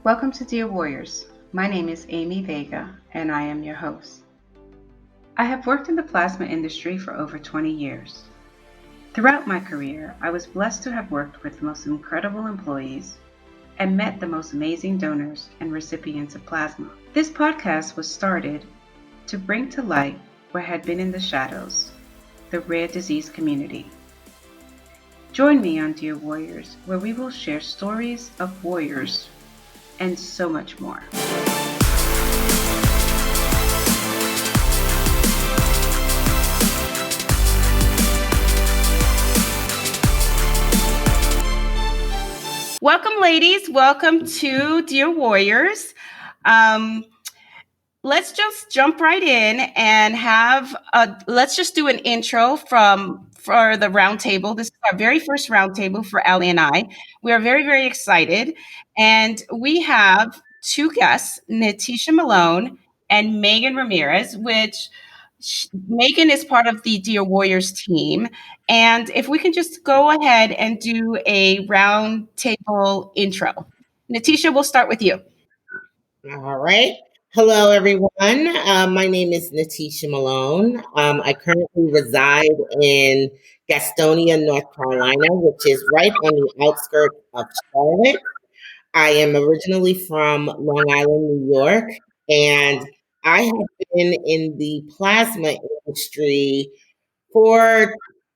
Welcome to Dear Warriors. My name is Amy Vega, and I am your host. I have worked in the plasma industry for over 20 years. Throughout my career, I was blessed to have worked with the most incredible employees and met the most amazing donors and recipients of plasma. This podcast was started to bring to light what had been in the shadows, the rare disease community. Join me on Dear Warriors, where we will share stories of warriors and so much more. Welcome, ladies. Welcome to Dear Warriors. Let's just jump right in and let's just do an intro for the roundtable. This is our very first roundtable for Allie and I. We are very, very excited. And we have two guests, Nateshia Malone and Megan Ramirez, Megan is part of the Dear Warriors team. And if we can just go ahead and do a roundtable intro. Nateshia, we'll start with you. All right. Hello, everyone. My name is Nateshia Malone. I currently reside in Gastonia, North Carolina, which is right on the outskirts of Charlotte. I am originally from Long Island, New York, and I have been in the plasma industry for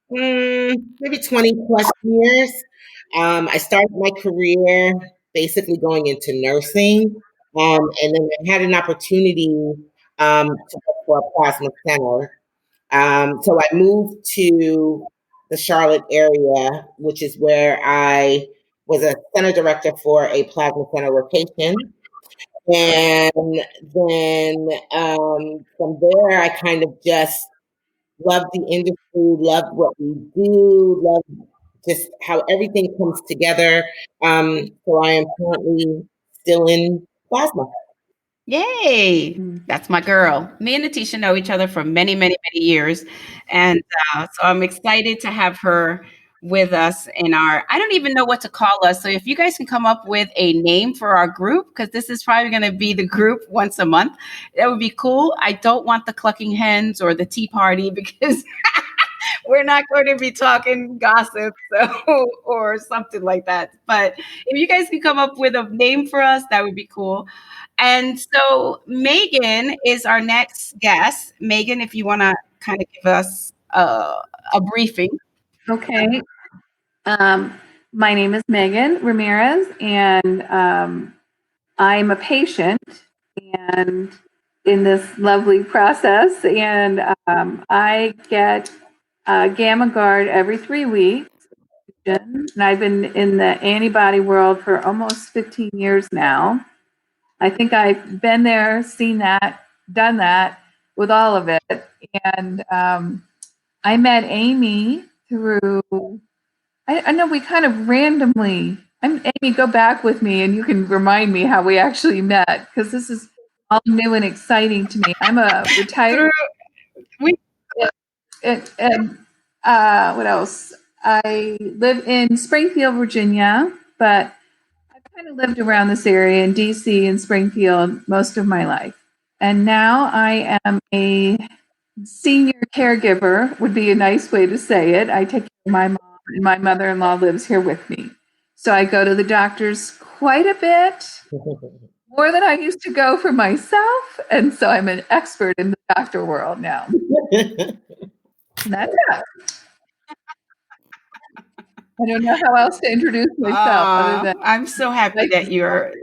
maybe 20 plus years. I started my career basically going into nursing. And then I had an opportunity to work for a plasma center. So I moved to the Charlotte area, which is where I was a center director for a plasma center location. And then from there, I kind of just loved the industry, loved what we do, loved just how everything comes together. So I am currently still in plasma. Yay! That's my girl. Me and Nateshia know each other for many, many, many years. And so I'm excited to have her with us I don't even know what to call us. So if you guys can come up with a name for our group, because this is probably going to be the group once a month, that would be cool. I don't want the clucking hens or the tea party because we're not going to be talking gossip or something like that. But if you guys can come up with a name for us, that would be cool. And so Megan is our next guest. Megan, if you want to kind of give us a briefing. Okay. My name is Megan Ramirez, and I'm a patient and in this lovely process. And I get Gamma Guard every 3 weeks. And I've been in the antibody world for almost 15 years now. I think I've been there, seen that, done that with all of it. And I met Amy through, I know we kind of randomly, Amy, go back with me and you can remind me how we actually met, because this is all new and exciting to me. I'm a retired, what else? I live in Springfield, Virginia, but I've kind of lived around this area in DC and Springfield most of my life. And now I am a senior caregiver, would be a nice way to say it. I take care of my mom, and my mother-in-law lives here with me. So I go to the doctors quite a bit, more than I used to go for myself. And so I'm an expert in the doctor world now. That's it. I don't know how else to introduce myself other than I'm so happy that you're.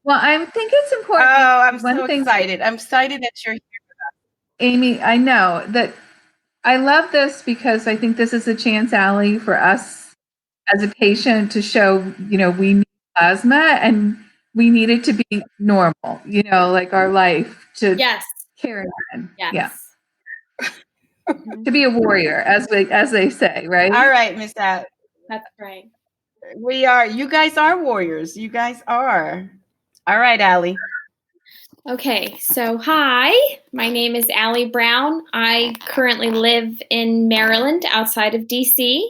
Well, I think it's important. Oh, I'm so excited. I'm excited that you're here with us. Amy, I know that I love this because I think this is a chance, Allie, for us as a patient to show, we need plasma and we need it to be normal, like our life to carry on. Yes. Yeah. To be a warrior, as they say, right? All right, Miss Allie. That's right. We are. You guys are warriors. You guys are. All right, Allie. Okay, so hi, my name is Allie Brown. I currently live in Maryland, outside of DC.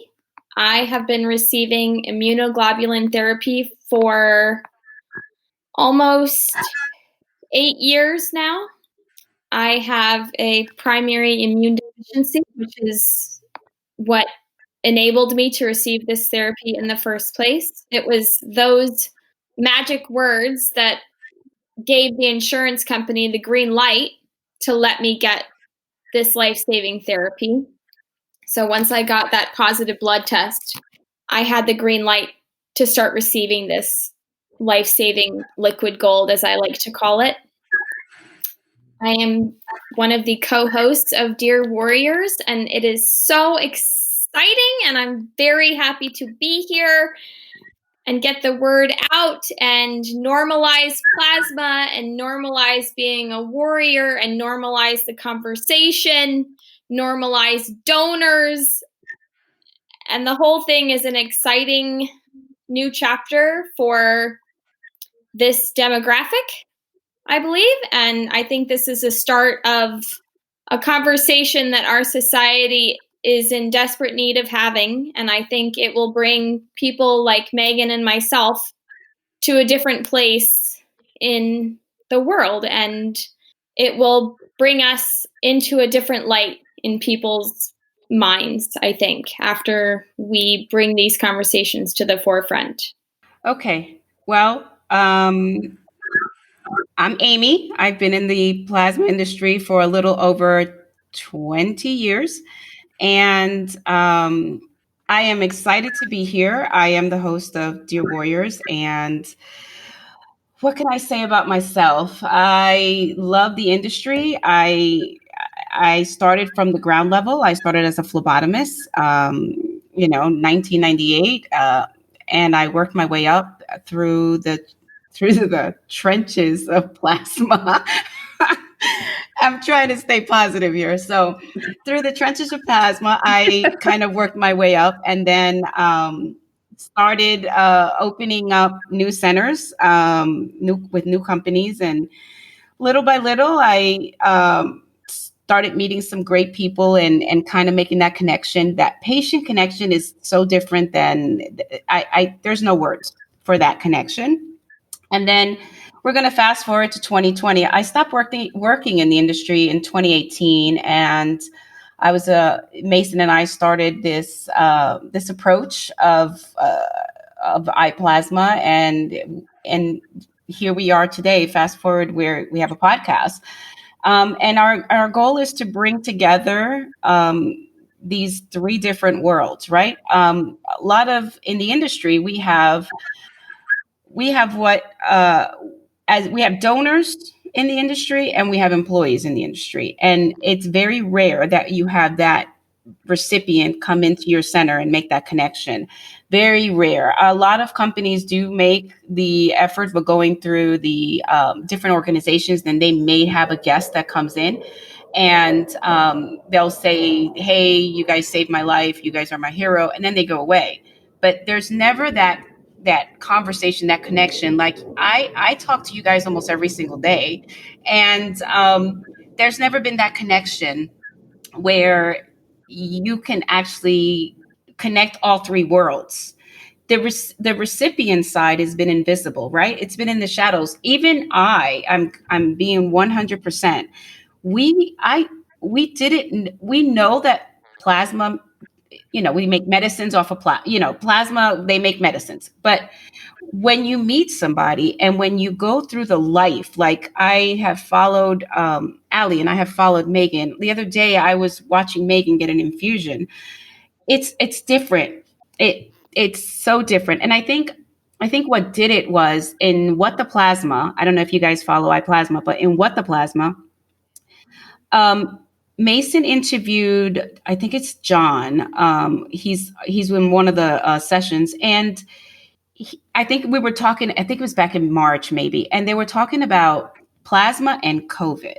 I have been receiving immunoglobulin therapy for almost 8 years now. I have a primary immune deficiency, which is what enabled me to receive this therapy in the first place. It was those magic words that gave the insurance company the green light to let me get this life-saving therapy. So once I got that positive blood test, I had the green light to start receiving this life-saving liquid gold, as I like to call it. I am one of the co-hosts of Dear Warriors, and it is so exciting, and I'm very happy to be here and get the word out and normalize plasma and normalize being a warrior and normalize the conversation, normalize donors. And the whole thing is an exciting new chapter for this demographic, I believe. And I think this is a start of a conversation that our society is in desperate need of having. And I think it will bring people like Megan and myself to a different place in the world. And it will bring us into a different light in people's minds, I think, after we bring these conversations to the forefront. Okay. Well, I'm Amy. I've been in the plasma industry for a little over 20 years. And I am excited to be here. I am the host of Dear Warriors. And what can I say about myself? I love the industry. I started from the ground level. I started as a phlebotomist, 1998, and I worked my way up through the trenches of plasma. I'm trying to stay positive here. So, through the trenches of plasma, I kind of worked my way up, and then started opening up new centers, with new companies, and little by little, I started meeting some great people and kind of making that connection. That patient connection is so different than there's no words for that connection. And then we're going to fast forward to 2020. I stopped working in the industry in 2018, and I was Mason and I started this approach of eye plasma, and here we are today. Fast forward, where we have a podcast, and our goal is to bring together these three different worlds, right? A lot of in the industry, we have what as we have donors in the industry, and we have employees in the industry, and it's very rare that you have that recipient come into your center and make that connection. Very rare. A lot of companies do make the effort, but going through the different organizations, then they may have a guest that comes in, and they'll say, "Hey, you guys saved my life. You guys are my hero," and then they go away. But there's never that conversation, that connection. Like I talk to you guys almost every single day, and there's never been that connection where you can actually connect all three worlds. The recipient side has been invisible, right? It's been in the shadows. Even I'm being 100%. We know that plasma, we make medicines off of plasma, they make medicines. But when you meet somebody and when you go through the life, like I have followed Allie and I have followed Megan. The other day I was watching Megan get an infusion. It's different. It's so different. And I think what did it was in What the Plasma. I don't know if you guys follow iPlasma, but in What the Plasma, Mason interviewed, I think it's John. He's in one of the sessions, and I think we were talking. I think it was back in March, maybe, and they were talking about plasma and COVID,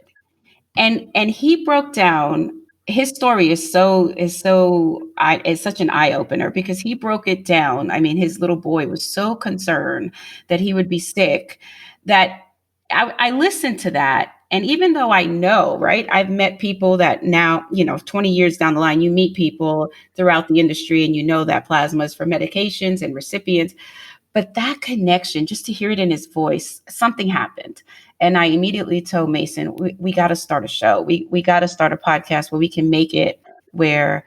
and he broke down. His story is such an eye opener because he broke it down. I mean, his little boy was so concerned that he would be sick that I listened to that, And even though I know, right, I've met people that now, 20 years down the line, you meet people throughout the industry and you know that plasma is for medications and recipients. But that connection, just to hear it in his voice, something happened. And I immediately told Mason, we got to start a show. We got to start a podcast where we can make it where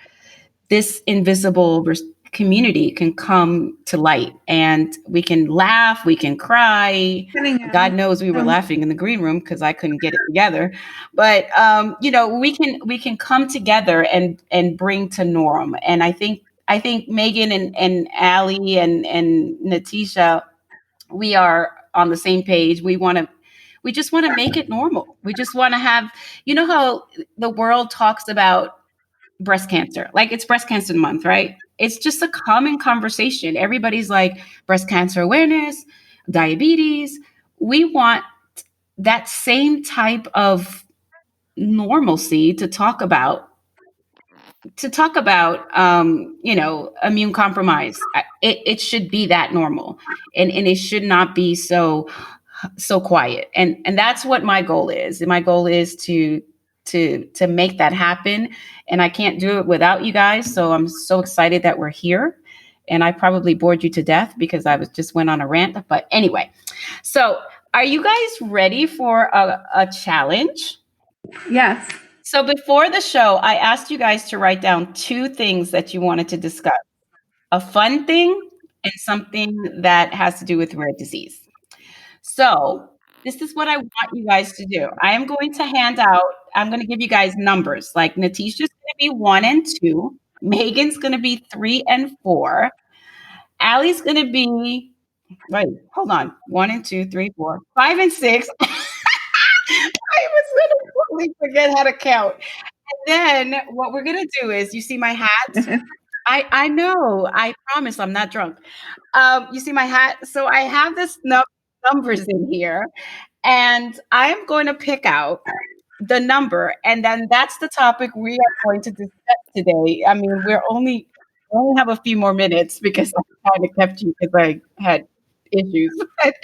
this invisible community can come to light and we can laugh, we can cry. God knows we were laughing in the green room because I couldn't get it together. But we can come together and bring to norm. And I think Megan and Allie and Nateshia, we are on the same page. We just want to make it normal. We just want to have, how the world talks about breast cancer. Like it's breast cancer month, right? It's just a common conversation. Everybody's like breast cancer awareness, diabetes. We want that same type of normalcy to talk about immune compromise. It should be that normal, and it should not be so quiet. And that's what my goal is. And my goal is to make that happen. And I can't do it without you guys. So I'm so excited that we're here. And I probably bored you to death because I just went on a rant. But anyway, so are you guys ready for a challenge? Yes. So before the show, I asked you guys to write down 2 things that you wanted to discuss: a fun thing and something that has to do with rare disease. So this is what I want you guys to do. I'm going to give you guys numbers. Like Nateshia's going to be 1 and 2. Megan's going to be 3 and 4. Allie's going to be, wait, hold on. 1 and 2, 3, 4, 5 and 6. I was going to totally forget how to count. And then what we're going to do is, you see my hat? I know. I promise I'm not drunk. You see my hat? So I have this numbers in here, and I'm going to pick out the number, and then that's the topic we are going to discuss today. I mean, we only have a few more minutes because I kind of kept you because I had issues. But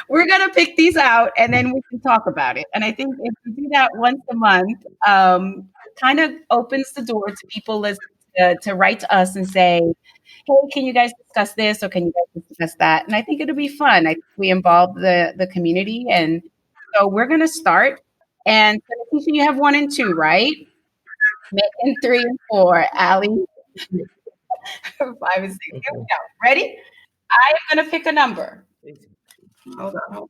we're going to pick these out, and then we can talk about it. And I think if we do that once a month, kind of opens the door to people to write to us and say, hey, can you guys discuss this, or can you guys discuss that? And I think it'll be fun. I think we involve the community. And so we're going to start. And so, Nateshia, you have 1 and 2, right? Megan 3 and 4. Allie 5 and 6. Here we go. Ready? I am going to pick a number. Hold on.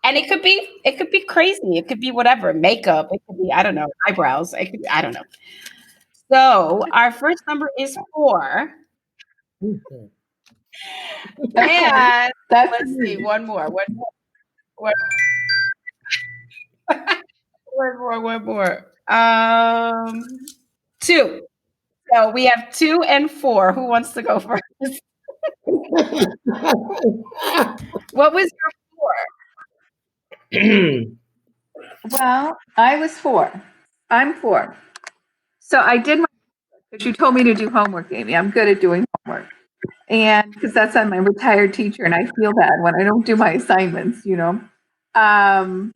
And it could be crazy. It could be whatever. Makeup. It could be, I don't know, eyebrows. I don't know. So our first number is 4. And let's see, one more. One more. 2. So we have 2 and 4. Who wants to go first? What was your 4? Well, I was 4. I'm 4. So I did my because you told me to do homework, Amy. I'm good at doing homework. And because that's on my retired teacher, and I feel bad when I don't do my assignments, And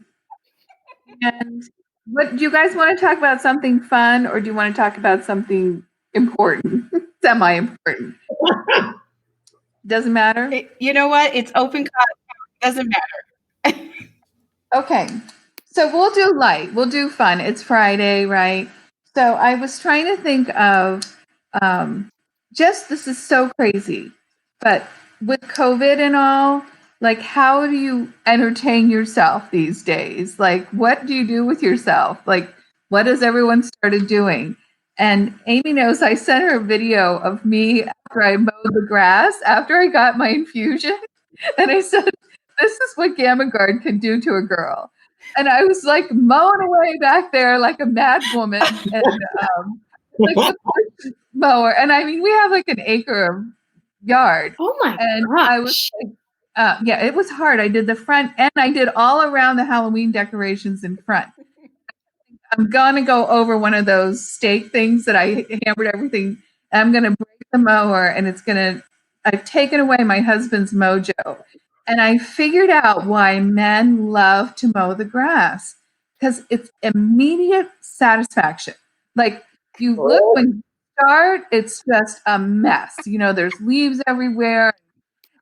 what do you guys want to talk about? Something fun, or do you want to talk about something important, semi-important? Doesn't matter. You know what? It's open. Doesn't matter. Okay, so we'll do light. We'll do fun. It's Friday, right? So I was trying to think of this is so crazy, but with COVID and all, like, how do you entertain yourself these days? Like, what do you do with yourself? Like, what has everyone started doing? And Amy knows I sent her a video of me after I mowed the grass, after I got my infusion. And I said, this is what Gamma Guard can do to a girl. And I was like mowing away back there like a mad woman, and like the mower. And I mean, we have like an acre of yard. Oh my and gosh. I was like, yeah, it was hard. I did the front, and I did all around the Halloween decorations in front. I'm gonna go over one of those stake things that I hammered everything. And I'm gonna break the mower, and I've taken away my husband's mojo. And I figured out why men love to mow the grass because it's immediate satisfaction. Like you look when you start, it's just a mess. There's leaves everywhere.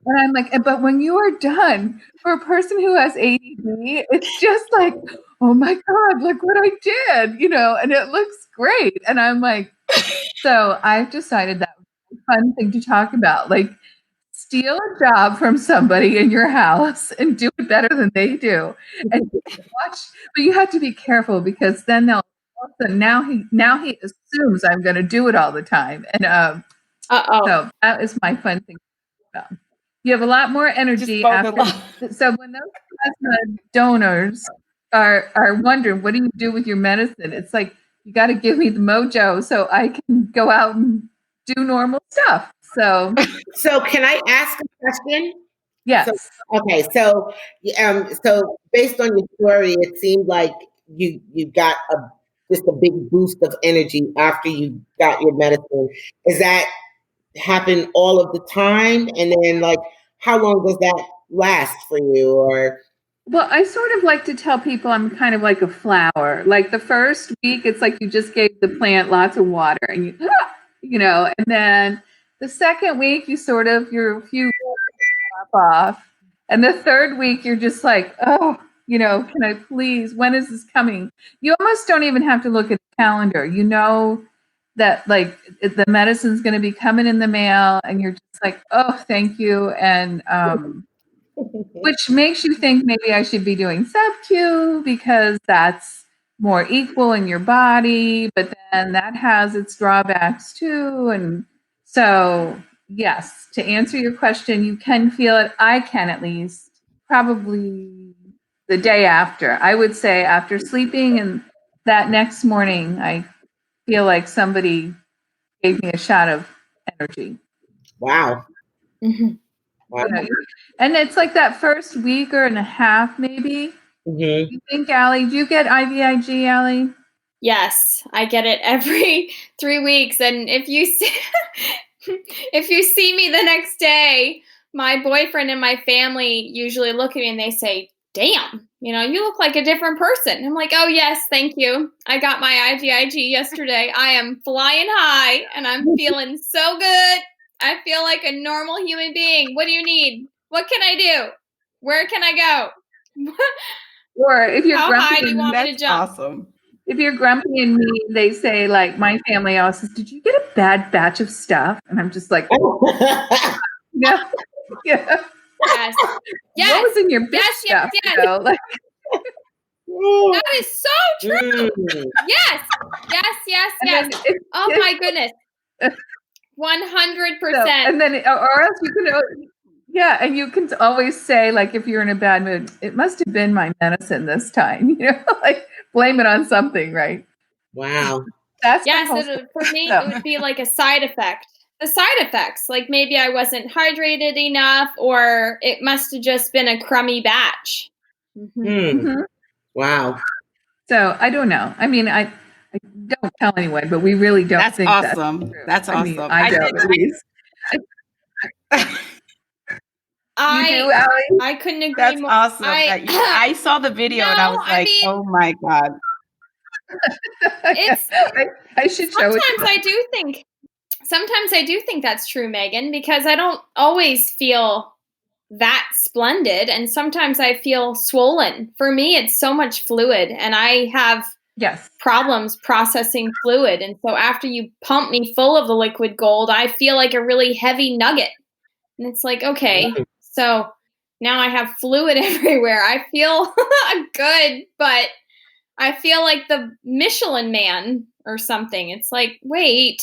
And I'm like, but when you are done, for a person who has ADD, it's just like, oh my God, look what I did, and it looks great. And I'm like, so I've decided that was a fun thing to talk about. Like, steal a job from somebody in your house and do it better than they do. And watch, but you have to be careful because then they'll also now he assumes I'm going to do it all the time. And so that is my fun thing about. You have a lot more energy after. So when those plasma donors are wondering, what do you do with your medicine? It's like, you got to give me the mojo so I can go out and do normal stuff. So can I ask a question? Yes. So based on your story, it seemed like you got just a big boost of energy after you got your medicine. Is that happen all of the time? And then, like, how long does that last for you? Or well, I sort of like to tell people I'm kind of like a flower. Like the first week, it's like you just gave the plant lots of water, and and then the second week, you're a few drop off, and the third week, you're just like, oh, can I please? When is this coming? You almost don't even have to look at the calendar. You know that like the medicine's going to be coming in the mail, and you're just like, oh, thank you, and which makes you think maybe I should be doing sub-Q because that's more equal in your body, but then that has its drawbacks too. And so, yes, to answer your question, you can feel it. I can at least probably the day after. I would say after sleeping and that next morning, I feel like somebody gave me a shot of energy. Wow. Mm-hmm. Wow. And it's like that first week or and a half, maybe. Mm-hmm. You think, Allie, do you get IVIG, Allie? Yes, I get it every 3 weeks. And if you see me the next day, my boyfriend and my family usually look at me and they say, damn, you look like a different person. I'm like, oh, yes, thank you. I got my IVIG yesterday. I am flying high and I'm feeling so good. I feel like a normal human being. What do you need? What can I do? Where can I go? Or if you're how grumpy, high do you want me to jump? Awesome. If you're grumpy and mean, they say, like, my family always says, did you get a bad batch of stuff? And I'm just like, yeah. Yes. What was in your big stuff? Yes. That is so true. Yes. Oh my goodness. 100%. So, and then, or else you can, and you can always say, like, if you're in a bad mood, it must have been my medicine this time, like blame it on something, right? Wow. That's for me, it would be like a side effect. The side effects, like maybe I wasn't hydrated enough, or it must have just been a crummy batch. Mm-hmm. Mm-hmm. Wow. So I don't know. I mean, I don't tell anyone, but we really don't that's think awesome. That's awesome. I mean, I don't at least. You do, Allie? I couldn't agree That's more. awesome. I saw the video and I was like, oh my God. I should show it. Sometimes I do think that's true, Megan, because I don't always feel that splendid. And sometimes I feel swollen. For me, it's so much fluid and I have problems processing fluid. And so after you pump me full of the liquid gold, I feel like a really heavy nugget. And it's like, okay, so now I have fluid everywhere. I feel good, but I feel like the Michelin Man or something. It's like, wait,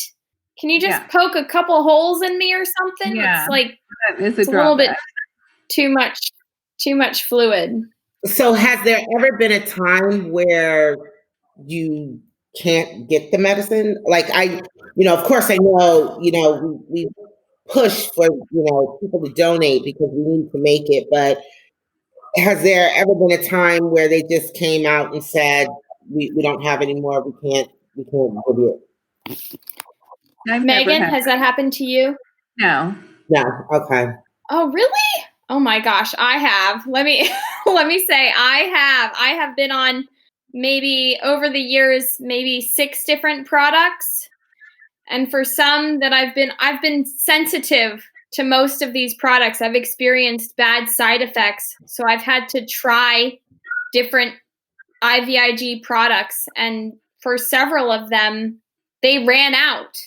can you just poke a couple holes in me or something? Yeah. It's like it's a little bit too much fluid. So has there ever been a time where you can't get the medicine? Like of course I know, we push for, people to donate because we need to make it, but has there ever been a time where they just came out and said, we don't have any more, we can't give you it? Megan, has that happened to you? No. Okay. Oh, really? Oh my gosh, I have. Let me say I have been on maybe over the years maybe 6 different products. And for some that I've been sensitive to most of these products. I've experienced bad side effects, so I've had to try different IVIG products, and for several of them they ran out.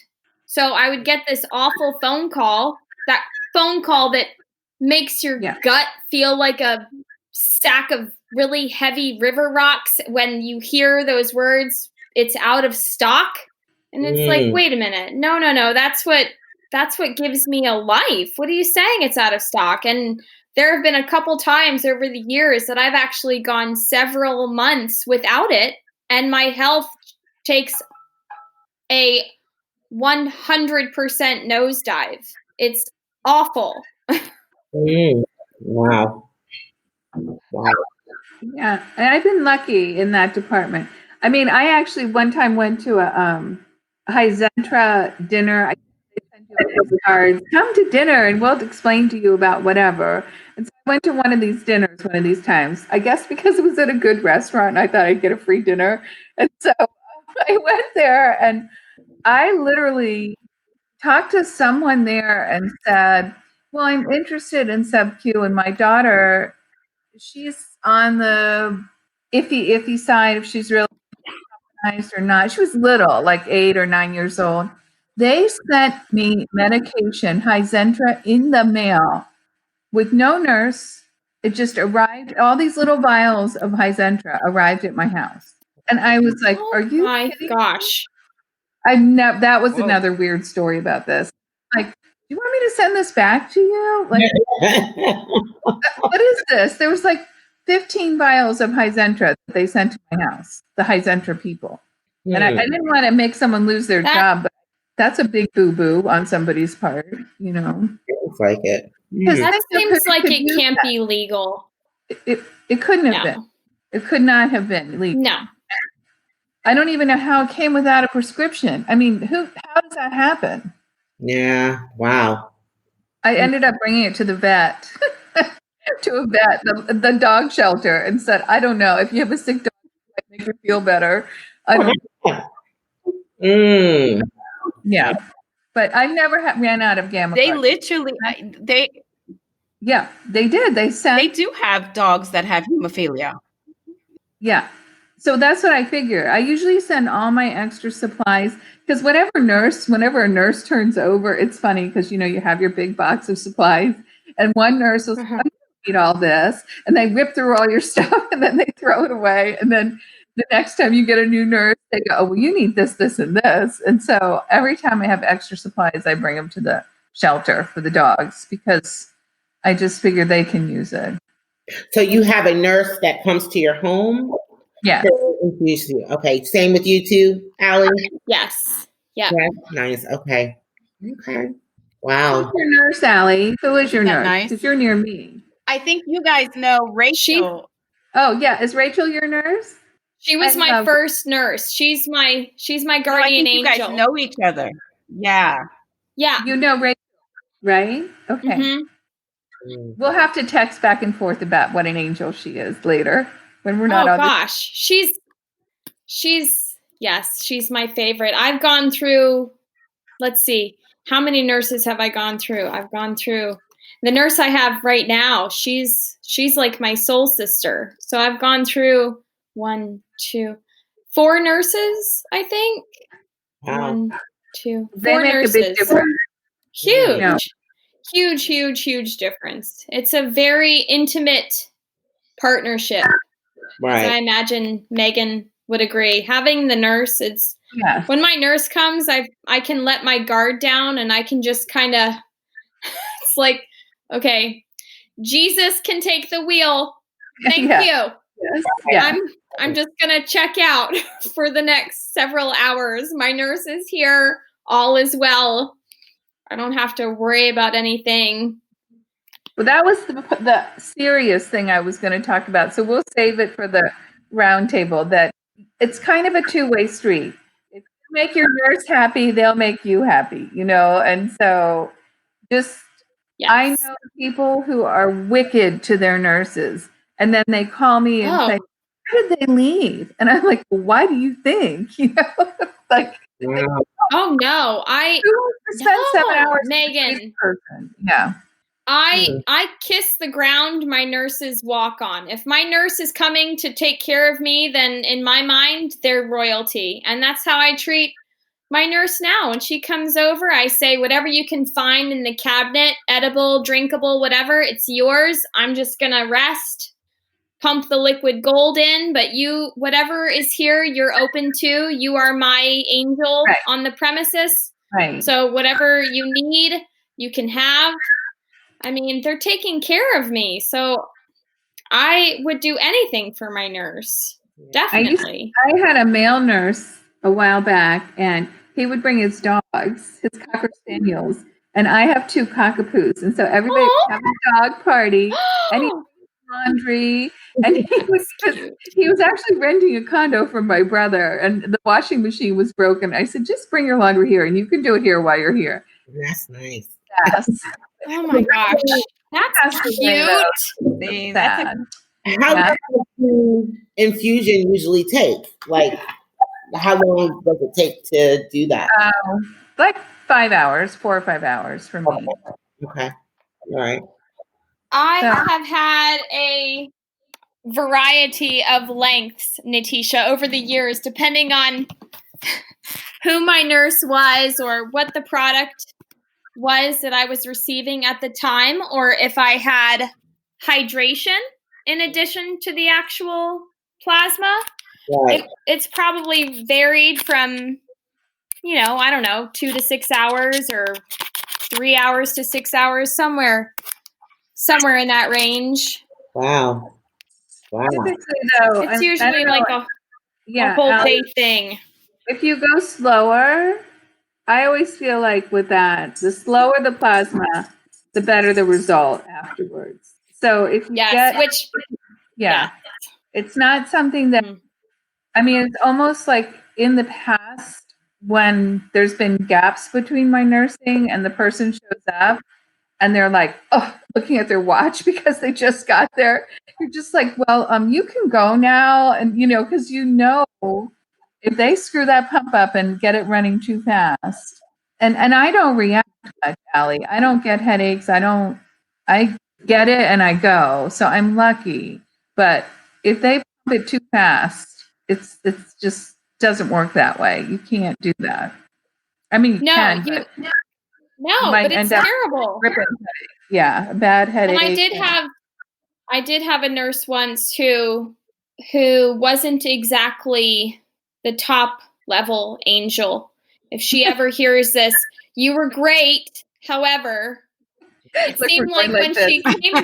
So I would get this awful phone call, that phone call that makes your gut feel like a stack of really heavy river rocks when you hear those words, it's out of stock. And it's like, wait a minute. No. That's what gives me a life. What are you saying? It's out of stock. And there have been a couple times over the years that I've actually gone several months without it, and my health takes a 100% nosedive. It's awful. Wow. Yeah, and I've been lucky in that department. I mean, I actually one time went to a Hyzentra dinner. I sent you these cards. Come to dinner, and we'll explain to you about whatever. And so I went to one of these dinners one of these times. I guess because it was at a good restaurant, and I thought I'd get a free dinner. And so I went there, and I literally talked to someone there and said, "Well, I'm interested in sub-Q, and my daughter, she's on the iffy side if she's really nice or not." She was little, like 8 or 9 years old. They sent me medication, Hyzentra, in the mail with no nurse. It just arrived. All these little vials of Hyzentra arrived at my house. And I was like, are you kidding gosh. That was another weird story about this. Like, do you want me to send this back to you? Like, what is this? There was like 15 vials of Hyzentra that they sent to my house, the Hyzentra people. And I didn't want to make someone lose their job, but that's a big boo-boo on somebody's part, you know. It's like it. That seems like it can't be legal. It couldn't have been. It could not have been legal. No. I don't even know how it came without a prescription. I mean, how does that happen? Yeah. Wow. I ended up bringing it to the vet, the dog shelter, and said, I don't know, if you have a sick dog, it might make you feel better. I don't know. Yeah. But I never ran out of gamma. They literally, yeah, they did. They do have dogs that have hemophilia. Yeah. So that's what I figure. I usually send all my extra supplies because whenever a nurse turns over, it's funny because, you know, you have your big box of supplies and one nurse will say, I don't need all this. And they rip through all your stuff and then they throw it away. And then the next time you get a new nurse, they go, oh, well, you need this, this, and this. And so every time I have extra supplies, I bring them to the shelter for the dogs because I just figure they can use it. So you have a nurse that comes to your home? Yeah. Okay. Same with you too, Allie? Yes. Yeah. Nice. Okay. Wow. Who's your nurse, Allie? Who is your nurse? Nice? Because you're near me. I think you guys know Rachel. Oh yeah, is Rachel your nurse? She was my first nurse. She's my guardian angel. You guys know each other. Yeah. Yeah. You know Rachel, right? Okay. Mm-hmm. We'll have to text back and forth about what an angel she is later when we're not. Oh gosh, she's my favorite. I've gone through. Let's see, how many nurses have I gone through? I've gone through the nurse I have right now. She's like my soul sister. So I've gone through 1, 2, 4 nurses. I think. Wow. 1, 2, 4 they make nurses. A big difference. Huge. Yeah. Huge difference. It's a very intimate partnership. Right. So I imagine Megan would agree. Having the nurse, it's when my nurse comes, I can let my guard down and I can just kind of, it's like, okay, Jesus can take the wheel. Thank you. Yes. Yeah. I'm just gonna check out for the next several hours. My nurse is here. All is well. I don't have to worry about anything. Well, that was the serious thing I was going to talk about. So we'll save it for the round table. That it's kind of a two-way street. If you make your nurse happy, they'll make you happy, you know? And so just Yes. I know people who are wicked to their nurses, and then they call me and say, "Why did they leave?" And I'm like, well, "Why do you think?" You know, like, Wow. oh no, who wants to spend 7 hours with a Megan. person? Yeah. I kiss the ground my nurses walk on. If my nurse is coming to take care of me, then in my mind, they're royalty. And that's how I treat my nurse now. When she comes over, I say, whatever you can find in the cabinet, edible, drinkable, whatever, it's yours. I'm just going to rest, pump the liquid gold in, but you, whatever is here, you're open to. You are my angel on the premises. Right. So whatever you need, you can have. I mean, they're taking care of me, so I would do anything for my nurse. Definitely. I had a male nurse a while back, and he would bring his dogs, his Cocker Spaniels, and I have 2 Cockapoos, and so everybody would have a dog party, and he did laundry, and he was actually renting a condo from my brother, and the washing machine was broken. I said, just bring your laundry here, and you can do it here while you're here. That's nice. Yes. Oh my gosh, that's cute. See, that's How long does infusion usually take? Like, how long does it take to do that? Like 5 hours, 4 or 5 hours for me. Okay. All right. I have had a variety of lengths, Nateshia, over the years, depending on who my nurse was or what the product was that I was receiving at the time, or if I had hydration in addition to the actual plasma. Right. It's probably varied from, I don't know, 2 to 6 hours or 3 hours to 6 hours, somewhere in that range. Wow. Typically, though, it's usually like a whole day thing. If you go slower, I always feel like with that, the slower the plasma, the better the result afterwards. So if you it's not something that, I mean, it's almost like in the past when there's been gaps between my nursing and the person shows up and they're like, looking at their watch because they just got there. You're just like, well, you can go now. And, because if they screw that pump up and get it running too fast, and I don't react much, Allie. I don't get headaches. I get it and I go. So I'm lucky. But if they pump it too fast, it's just doesn't work that way. You can't do that. I mean, you can. But it's terrible. Yeah, a bad headache. And I did have a nurse once who wasn't exactly the top level angel. If she ever hears this, you were great. However, it seemed like when she came to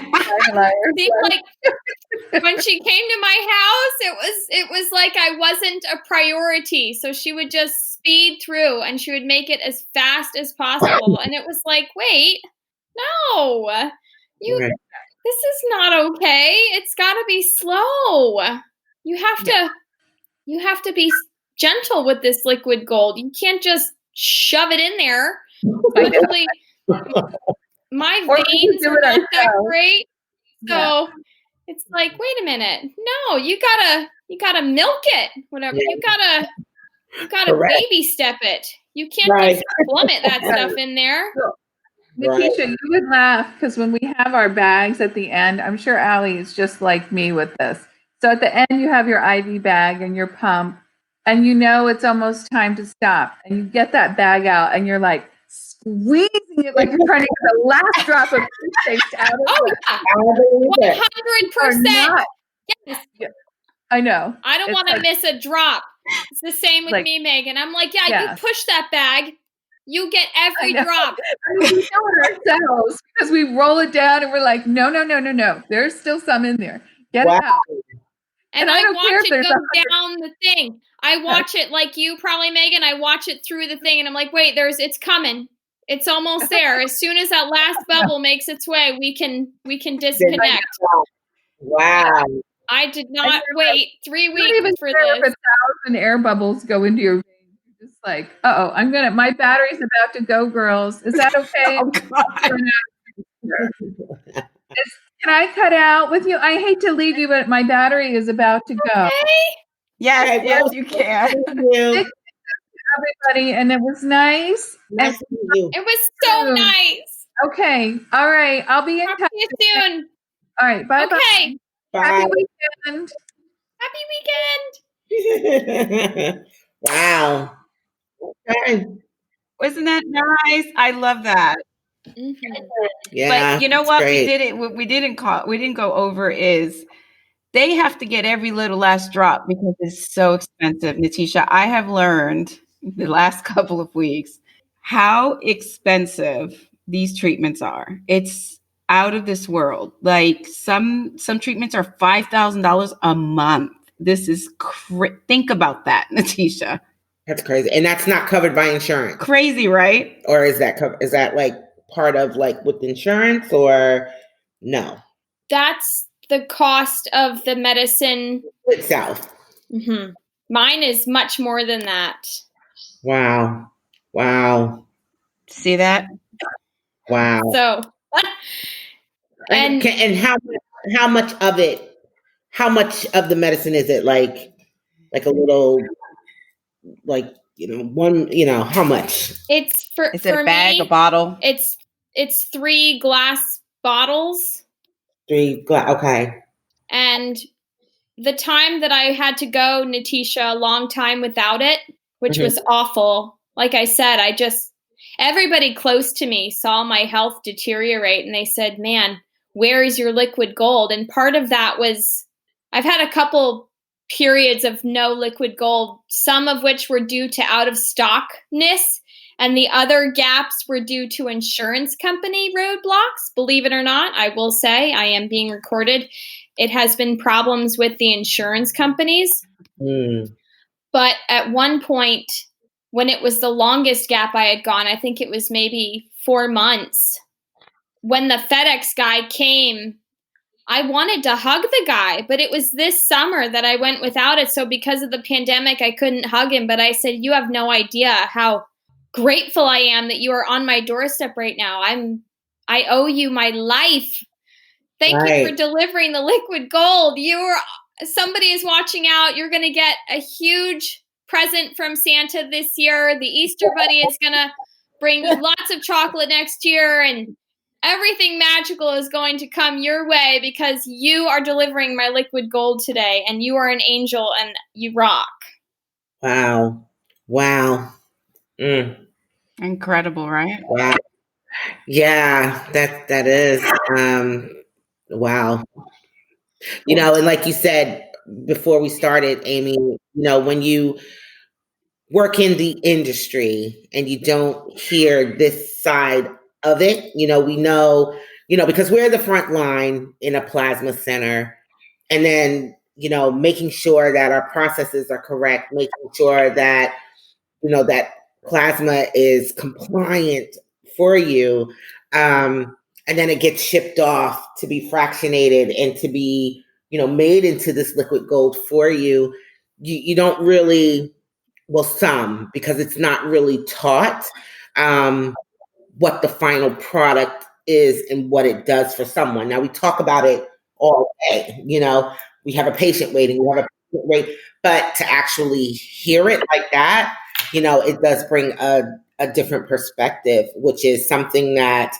my house, it was like I wasn't a priority. So she would just speed through and she would make it as fast as possible. And it was like, wait, no, this is not okay. It's got to be slow. You have to be gentle with this liquid gold. You can't just shove it in there. Literally, my veins are not that great. So it's like, wait a minute. No, you gotta milk it. Whatever. You gotta baby step it. You can't just plummet that stuff in there. Nateshia, you would laugh because when we have our bags at the end, I'm sure Allie is just like me with this. So at the end, you have your IV bag and your pump, and it's almost time to stop. And you get that bag out, and you're like squeezing it like you're trying to get the last drop of toothpaste out of it. 100%. Yes. Yeah, I know. I don't want to miss a drop. It's the same with me, Megan. I'm like, you push that bag. You get every drop. We know it ourselves because we roll it down and we're like, no. There's still some in there. Get it out. And I watch it go down the thing. I watch it like you probably, Megan. I watch it through the thing and I'm like, wait, it's coming. It's almost there. As soon as that last bubble makes its way, we can disconnect. Wow. I did not wait 3 weeks for this. 1,000 air bubbles go into your veins. You're just like, my battery's about to go, girls. Is that okay? Can I cut out with you? I hate to leave you, but my battery is about to go. Okay. Yes, Okay, yes, well, you can. thank you. Everybody, and it was nice. Nice to meet you. It was so nice. Okay. All right. I'll be in Talk touch. to you soon. All right. Bye bye. Okay. Happy Bye. weekend. Happy weekend. Wow. Okay. Wasn't that nice? I love that. Mhm. Yeah, But you know it's what? great. What we didn't go over is they have to get every little last drop because it's so expensive. Natesha, I have learned the last couple of weeks how expensive these treatments are. It's out of this world. Like some treatments are $5,000 a month. This is think about that, Natesha. That's crazy. And that's not covered by insurance. Crazy, right? Or is that like part of like with insurance or no? That's the cost of the medicine Itself. Mm-hmm. Mine is much more than that. Wow. Wow. See that? Wow. So, And how much of it? How much of the medicine is it? Like a little, like one. How much? It's for Is it for a bag, me, a bottle? It's 3 glass bottles. 3 glass. Okay. And the time that I had to go, Natesha, a long time without it, which was awful. Like I said, everybody close to me saw my health deteriorate and they said, man, where is your liquid gold? And part of that was I've had a couple periods of no liquid gold, some of which were due to out of stockness. And the other gaps were due to insurance company roadblocks. Believe it or not, I will say I am being recorded. It has been problems with the insurance companies. Mm. But at one point, when it was the longest gap I had gone, I think it was maybe 4 months, when the FedEx guy came, I wanted to hug the guy, but it was this summer that I went without it. So because of the pandemic, I couldn't hug him. But I said, you have no idea how grateful I am that you are on my doorstep right now. I owe you my life. Thank you for delivering the liquid gold. Somebody is watching out. You're going to get a huge present from Santa this year. The Easter Bunny is going to bring you lots of chocolate next year, and everything magical is going to come your way because you are delivering my liquid gold today, and you are an angel and you rock. Wow. Wow. Mm. Incredible, right? Wow. Yeah, that is. Wow. And like you said before we started, Amy, when you work in the industry and you don't hear this side of it, we know, because we're the front line in a plasma center, and then, making sure that our processes are correct, making sure that, that plasma is compliant for you. And then it gets shipped off to be fractionated and to be, made into this liquid gold for you. You don't really, well, some, because it's not really taught what the final product is and what it does for someone. Now we talk about it all day, we have a patient waiting, we have a patient wait, but to actually hear it like that, it does bring a different perspective, which is something that,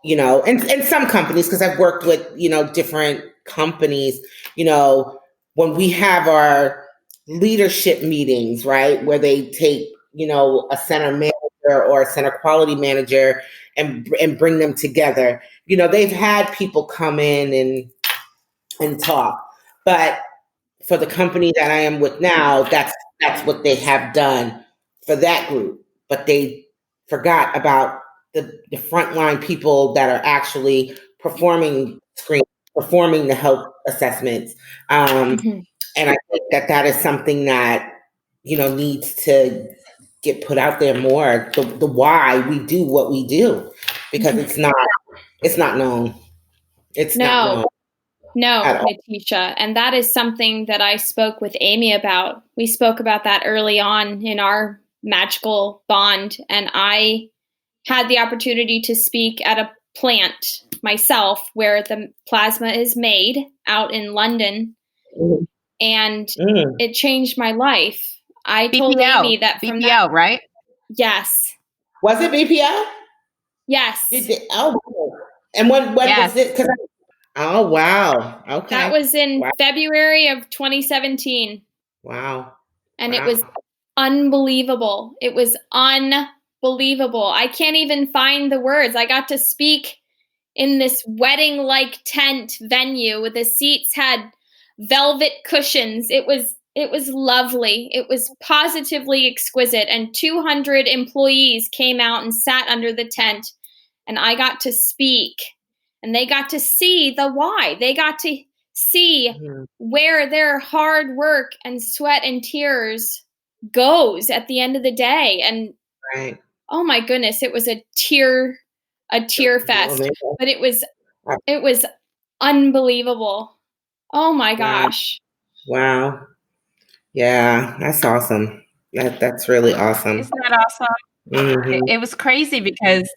and some companies, because I've worked with, different companies, when we have our leadership meetings, right, where they take, a center manager or a center quality manager and bring them together. They've had people come in and talk, but for the company that I am with now, that's what they have done for that group. But they forgot about the frontline people that are actually performing screening, performing the health assessments. And I think that is something that, needs to get put out there more. The why we do what we do, because it's not known. It's not known. No, Natesha. And that is something that I spoke with Amy about. We spoke about that early on in our magical bond. And I had the opportunity to speak at a plant myself where the plasma is made out in London, Mm. and Mm. it changed my life. I told BPL, Amy that from BPL, that. right? Yes. Was it BPL? Yes. Oh, and when Yes. was it? Oh, wow. Okay. That was in Wow. February of 2017. Wow. And Wow. it was unbelievable. It was unbelievable. I can't even find the words. I got to speak in this wedding-like tent venue with the seats had velvet cushions. It was lovely. It was positively exquisite, and 200 employees came out and sat under the tent, and I got to speak, and they got to see the why. They got to see where their hard work and sweat and tears goes at the end of the day. And Right. oh my goodness, it was a tear fest, but it was unbelievable. Oh my gosh. Wow. Yeah, that's awesome. That's really awesome. Isn't that awesome? Mhm. It was crazy because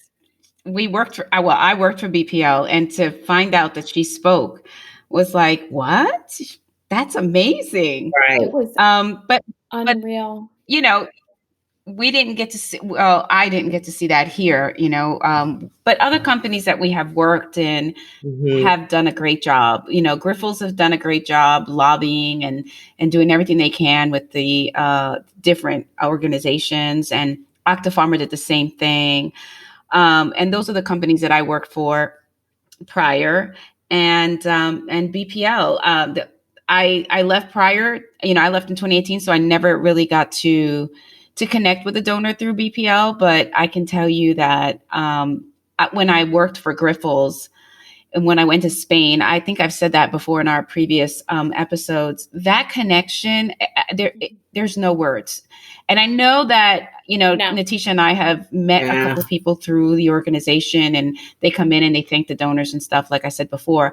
we worked for, well, I worked for BPL, and to find out that she spoke was like, what? That's amazing. Right. It was But unreal. you know, we didn't get to see, well, I didn't get to see that here, but other companies that we have worked in Mhm. have done a great job. Grifols have done a great job lobbying and doing everything they can with the different organizations, and Octapharma did the same thing. And those are the companies that I worked for prior, and BPL. I left prior. I left in 2018, so I never really got to connect with a donor through BPL. But I can tell you that when I worked for Grifols, and when I went to Spain, I think I've said that before in our previous episodes, that connection, there's no words. And I know that, No. Nateshia and I have met a couple of people through the organization, and they come in and they thank the donors and stuff, like I said before.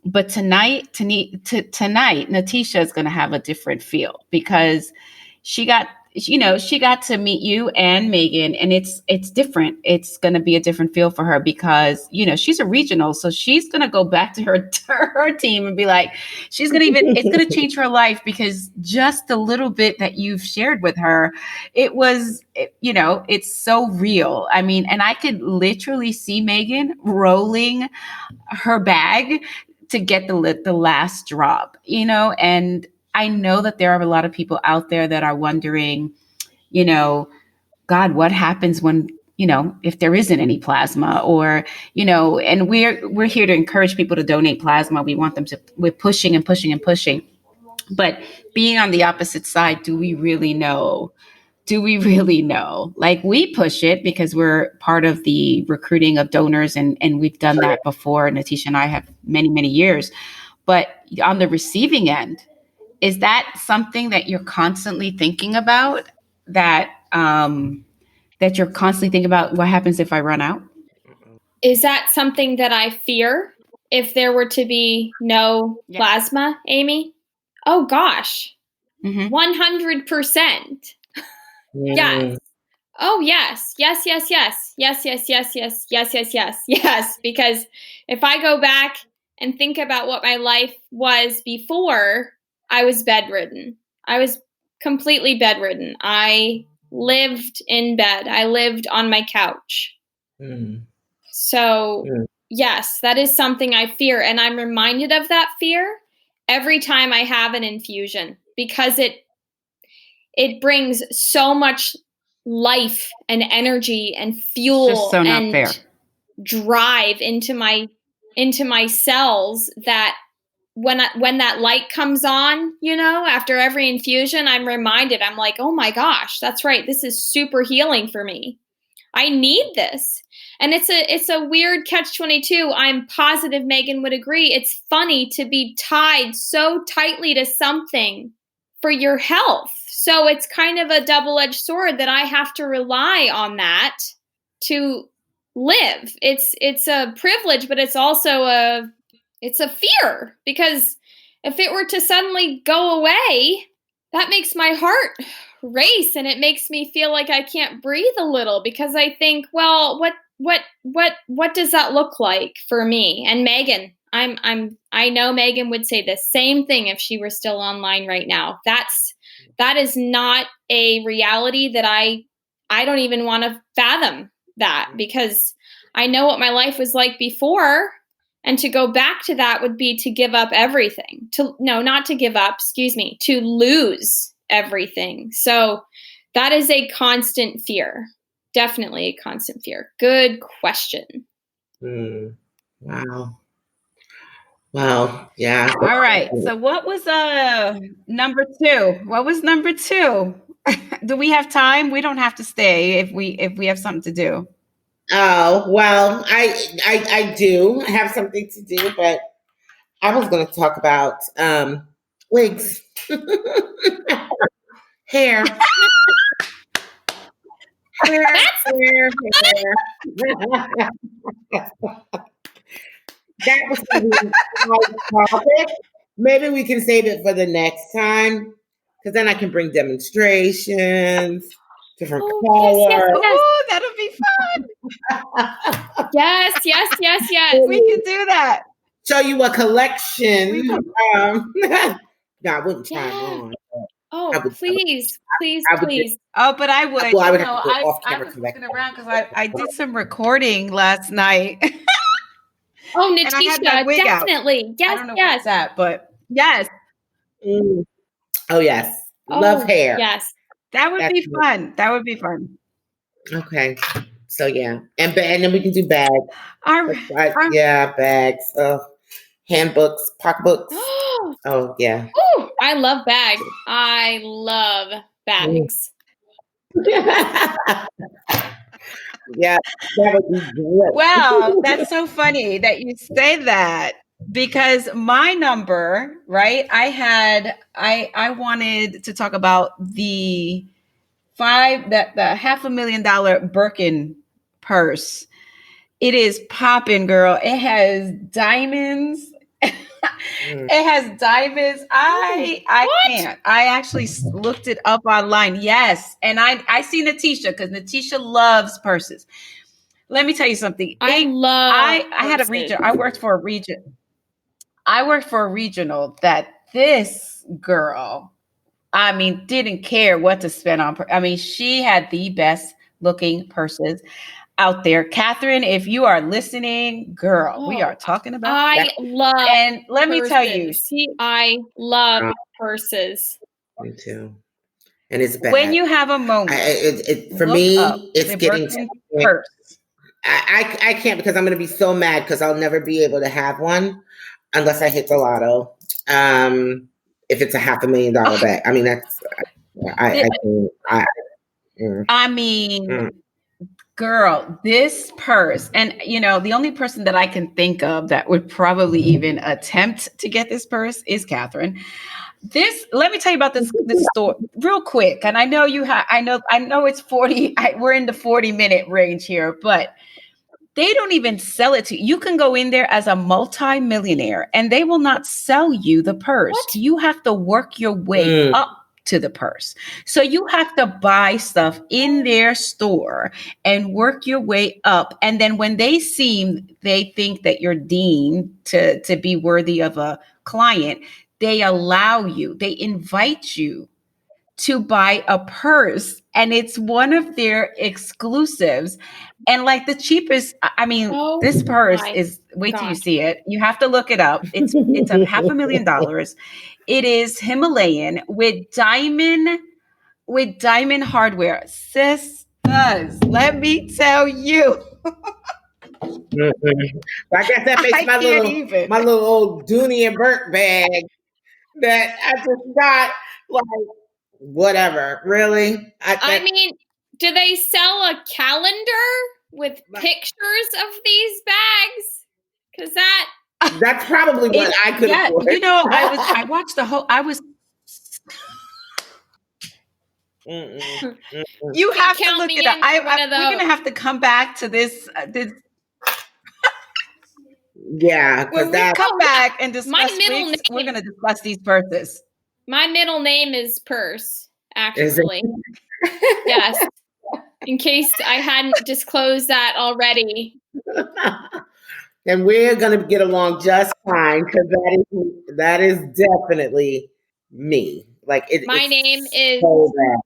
But tonight, Nateshia is going to have a different feel, because she got to meet you and Megan, and it's different. It's going to be a different feel for her, because she's a regional, so she's going to go back to her team and be like, it's going to change her life, because just a little bit that you've shared with her, it's so real. I mean, and I could literally see Megan rolling her bag to get the last drop, and I know that there are a lot of people out there that are wondering, God, what happens when, if there isn't any plasma, or, and we're here to encourage people to donate plasma. We want them to, we're pushing and pushing and pushing, but being on the opposite side, do we really know? Like, we push it because we're part of the recruiting of donors, and we've done that before. Nateshia and I have many, many years. But on the receiving end, is that something that you're constantly thinking about? That you're constantly thinking about, what happens if I run out? Is that something that I fear if there were to be no plasma, Amy? Oh gosh. 100%. Yes. Oh yes. Yes, yes, yes. Yes, yes, yes, yes. Yes, yes, yes. Yes, because if I go back and think about what my life was before, I was bedridden. I was completely bedridden. I lived in bed. I lived on my couch. So, yes, that is something I fear. And I'm reminded of that fear every time I have an infusion, because it brings so much life and energy and fuel, it's just so not and fair. Drive into my cells, that when that light comes on, after every infusion, I'm reminded, I'm like, oh my gosh, that's right. This is super healing for me. I need this. And it's a weird catch-22. I'm positive Megan would agree. It's funny to be tied so tightly to something for your health. So it's kind of a double-edged sword that I have to rely on that to live. It's a privilege, but it's also a fear, because if it were to suddenly go away, that makes my heart race, and it makes me feel like I can't breathe a little, because I think, well, what does that look like for me? And Megan, I know Megan would say the same thing if she were still online right now. That is not a reality that I don't even want to fathom that, because I know what my life was like before, and to go back to that would be to give up everything. Not to give up, excuse me, to lose everything. So that is a constant fear. Definitely a constant fear. Good question. Wow. Wow. Yeah. All right. So what was number 2? What was number 2? Do we have time? We don't have to stay if we have something to do. Oh, well, I do have something to do, but I was going to talk about wigs. Hair. hair. That was going to be a topic. Maybe we can save it for the next time, because then I can bring demonstrations, different colors. Yes. Oh, that'll be fun. Yes. We can do that. Show you a collection. No, I wouldn't try them on. Oh, please. Oh, but I would. Well, I would have to go off I camera was collect. looking around because I did some recording last night. Oh, And I had my Nateshia, wig out. definitely. Yes, I don't know what's that, but yes, Oh, yes. Love hair. Yes. that would be fun. That would be fun. Okay. So, yeah. And then we can do bags. All right. Yeah, bags. Handbooks, pocketbooks. Oh, yeah. Ooh, I love bags. I love bags. Yeah, that would be great. Wow, that's so funny that you say that, because my number, right? I wanted to talk about the $500,000 Birkin purse. It is popping, girl. It has diamonds. It has diamonds. I can't. I actually looked it up online. Yes, and I see Nateshia, because Nateshia loves purses. Let me tell you something. I had a region. I worked for a region. I worked for a regional that this girl, I mean, didn't care what to spend on. I mean, she had the best looking purses out there. Catherine, if you are listening, girl, we are talking about. I love. And let me tell you, I love purses. Me too. And it's bad. When you have a moment, for me, it's getting purse. I can't, because I'm going to be so mad, because I'll never be able to have one unless I hit the lotto. If it's a $500,000 bag, I mean, that's I mean, girl, this purse, and the only person that I can think of that would probably even attempt to get this purse is Catherine. Let me tell you about this store real quick. And I know I know it's 40. We're in the 40-minute range here, but they don't even sell it to you. You can go in there as a multi-millionaire and they will not sell you the purse. What? You have to work your way up to the purse. So you have to buy stuff in their store and work your way up. And then when they think that you're deemed to be worthy of a client, they invite you to buy a purse, and it's one of their exclusives. And like the cheapest, I mean, this purse is, wait till you see it. You have to look it up. It's a $500,000. It is Himalayan with diamond hardware. Sisters, let me tell you. I guess that makes my little old Dooney and Burke bag that I just got, like, whatever. Really? I mean, do they sell a calendar with pictures of these bags? Because that's probably what I could afford. I watched the whole. You have to look it up. We're gonna have to come back to this. Yeah, when we come back and discuss wigs, we're going to discuss these purses. My middle name is Purse, actually. Yes. in case I hadn't disclosed that already. And we're going to get along just fine because that is definitely me. Like My name is so bad.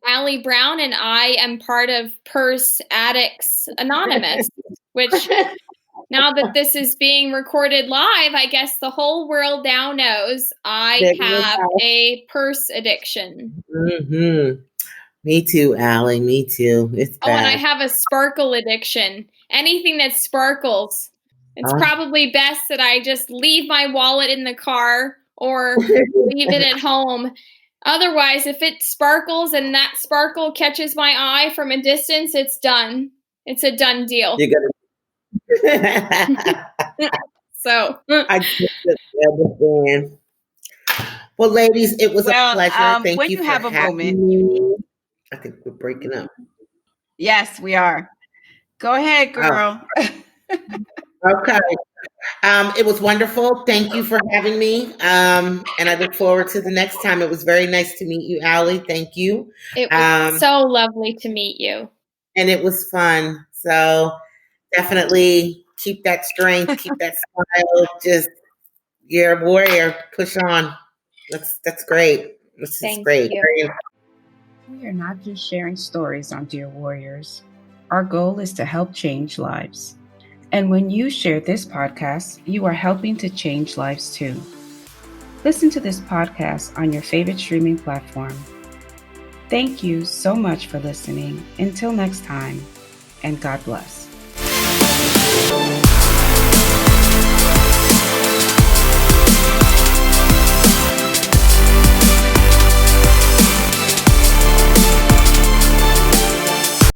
Allie Brown, and I am part of Purse Addicts Anonymous, which now that this is being recorded live, I guess the whole world now knows I have a purse addiction. Mm-hmm. Me too, Allie. Me too. It's bad. Oh, and I have a sparkle addiction. Anything that sparkles. It's probably best that I just leave my wallet in the car or leave it at home. Otherwise, if it sparkles and that sparkle catches my eye from a distance, it's done. It's a done deal. So I just understand. Well, ladies, it was a pleasure. Thank when you you for have a having moment. me. I think we're breaking up. Yes, we are. Go ahead, girl. Okay. It was wonderful. Thank you for having me. And I look forward to the next time. It was very nice to meet you, Allie. Thank you. It was so lovely to meet you. And it was fun. So definitely keep that strength, keep that smile. Just, you're a warrior. Push on. That's great. This is great. You. We are not just sharing stories on Dear Warriors. Our goal is to help change lives. And when you share this podcast, you are helping to change lives too. Listen to this podcast on your favorite streaming platform. Thank you so much for listening. Until next time, and God bless.